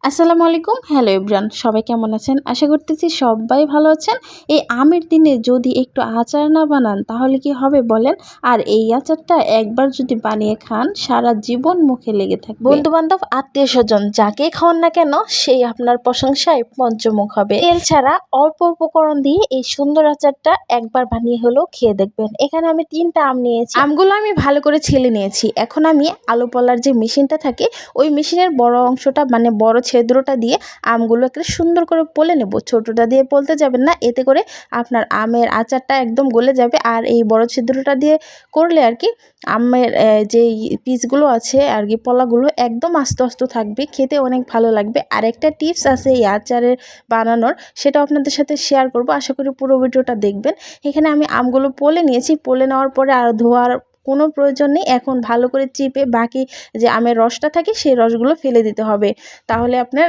আসসালামু আলাইকুম। Hello everyone, সবাই কেমন আছেন? আশা করতেছি সবাই ভালো আছেন। এই আমের দিনে যদি একটু আচার না বানান তাহলে কি হবে বলেন? আর এই আচারটা একবার যদি বানিয়ে খান সারা জীবন মুখে লেগে থাকবে। বন্ধু-বান্ধব, আত্মীয়-স্বজন যাকেই খাওয়ান না কেন সেই আপনার প্রশংসায় পঞ্চমুখ হবে। তেল ছাড়া অল্প উপকরণ দিয়ে এই সুন্দর আচারটা একবার বানিয়ে হলেও খেয়ে দেখবেন। এখানে আমি 3টা আম নিয়েছি। আমগুলো আমি ভালো করে ছিলে নিয়েছি। এখন আমি আলু পলার যে মেশিনটা থাকে ওই মেশিনের বড় অংশটা মানে বড় ছিদ্রটা দিয়ে আমগুলো একটা সুন্দর করে পলে নেব। ছোটটা দিয়ে পলতে যাবেন না, এতে করে আপনার আমের আচারটা একদম গলে যাবে। আর এই বড় ছিদ্রটা দিয়ে করলে আর কি আমের যে পিসগুলো আছে আর কি পলাগুলো একদম আস্তে আস্তে থাকবে, খেতে অনেক ভালো লাগবে। আর একটা টিপস আছে এই আচারের বানানোর, সেটাও আপনাদের সাথে শেয়ার করব। আশা করি পুরো ভিডিওটা দেখবেন। এখানে আমি আমগুলো পলে নিয়েছি। পলে নেওয়ার পরে আর ধোয়ার কোনো প্রয়োজন নেই। এখন ভালো করে চিপে বাকি যে আমের রসটা থাকে সেই রসগুলো ফেলে দিতে হবে, তাহলে আপনার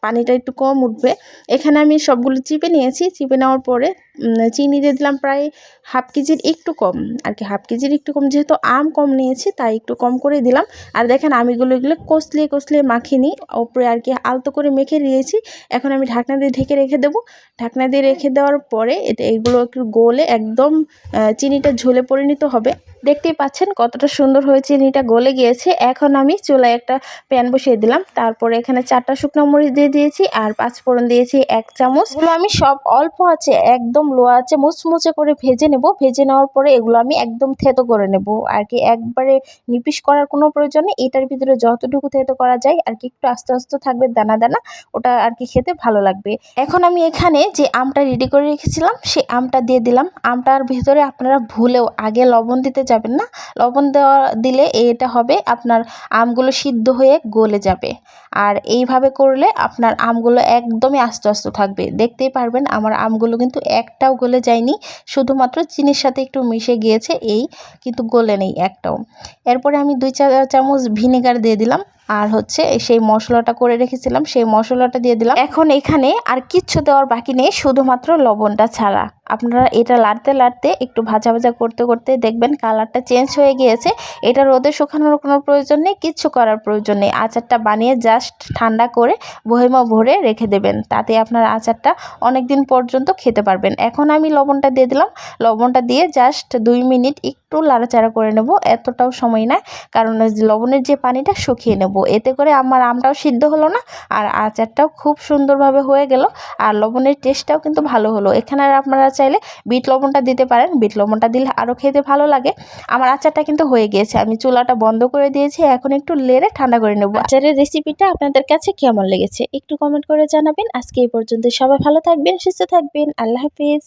পানিটা একটু কম উঠবে। এখানে আমি সবগুলো চিপে নিয়েছি। চিপে নেওয়ার পরে চিনি দিয়ে দিলাম প্রায় হাফ কেজির একটু কম আর কি, হাফ কেজির একটু কম, যেহেতু আম কম নিয়েছি তাই একটু কম করে দিলাম। আর দেখেন এগুলো কষলিয়ে কষলিয়ে মাখিয়ে নিই, ওপরে আর কি আলতো করে মেখে দিয়েছি। এখন আমি ঢাকনা দিয়ে ঢেকে রেখে দেবো। ঢাকনা দিয়ে রেখে দেওয়ার পরে এগুলো একটু গলে একদম চিনিটা ঝুলে পরিণত হবে। দেখতেই পাচ্ছেন কতটা সুন্দর হয়ে চিনিটা গলে গিয়েছে। এখন আমি চুলায় একটা প্যান বসিয়ে দিলাম। তারপরে এখানে 4টা শুকনো মরিচ দিয়ে দিয়েছি আর 5 ফোড়ন দিয়েছি 1 চামচ। এগুলো আমি সব অল্প আছে একদম লো আছে মুচমুচে করে ভেজে নেব। ভেজে নেওয়ার পরে এগুলো আমি একদম থেতো করে নেব আর কি, একবারে নিপিস করার কোনো প্রয়োজন নেই। এটার ভিতরে যতটুকু থেতো করা যায় আর কি একটু আস্তে আস্তে থাকবে দানা দানা, ওটা আর কি খেতে ভালো লাগবে। এখন আমি এখানে যে আমটা রেডি করে রেখেছিলাম সেই আমটা দিয়ে দিলাম। আমটার ভিতরে আপনারা ভুলেও আগে লবণ দিতে যাবেন না। লবণ দিলে এটা হবে আপনার আমগুলো সিদ্ধ হয়ে গলে যাবে। আর এইভাবে করলে আপনার আমগুলো একদমই আস্তে আস্তে থাকবে। দেখতেই পারবেন আমার আমগুলো কিন্তু একটাও গলে যায়নি, শুধুমাত্র চিনির সাথে একটু মিশে গিয়েছে, এই কিন্তু গলে নেই একটাও। এরপরে আমি 2 চামচ ভিনেগার দিয়ে দিলাম। আর হচ্ছে সেই মশলাটা করে রেখেছিলাম সেই মশলাটা দিয়ে দিলাম। এখন এখানে আর কিচ্ছু দেওয়ার বাকি নেই, শুধুমাত্র লবণটা ছাড়া। আপনারা এটা লাড়তে লাড়তে একটু ভাজা ভাজা করতে করতে দেখবেন কালারটা চেঞ্জ হয়ে গিয়েছে। এটা রোদে শুকানোর কোনো প্রয়োজন নেই, কিচ্ছু করার প্রয়োজন নেই। আচারটা বানিয়ে জাস্ট ঠান্ডা করে বয়মে ভরে রেখে দেবেন, তাতে আপনার আচারটা অনেক দিন পর্যন্ত খেতে পারবেন। এখন আমি লবণটা দিয়ে দিলাম। লবণটা দিয়ে জাস্ট 2 মিনিট একটু লাড়াচাড়া করে নেব, এতটাও সময় না, কারণ লবণের যে পানিটা শুকিয়ে নেব। এতে করে আমার আমটাও সিদ্ধ হলো না আর আচারটাও খুব সুন্দরভাবে হয়ে গেল। আর লবণের টেস্টটাও কিন্তু ভালো হলো। এখানে আর আপনারা চাইলে বিট লবণটা দিতে পারেন, বিট লবণটা দিলে আরও খেতে ভালো লাগে। আমার আচারটা কিন্তু হয়ে গিয়েছে, আমি চুলাটা বন্ধ করে দিয়েছি। এখন একটু লেড়ে ঠান্ডা করে নেব। আচারের রেসিপিটা আপনাদের কাছে কেমন লেগেছে একটু কমেন্ট করে জানাবেন। আজকে এই পর্যন্ত, সবাই ভালো থাকবেন, সুস্থ থাকবেন, আল্লাহ হাফিজ।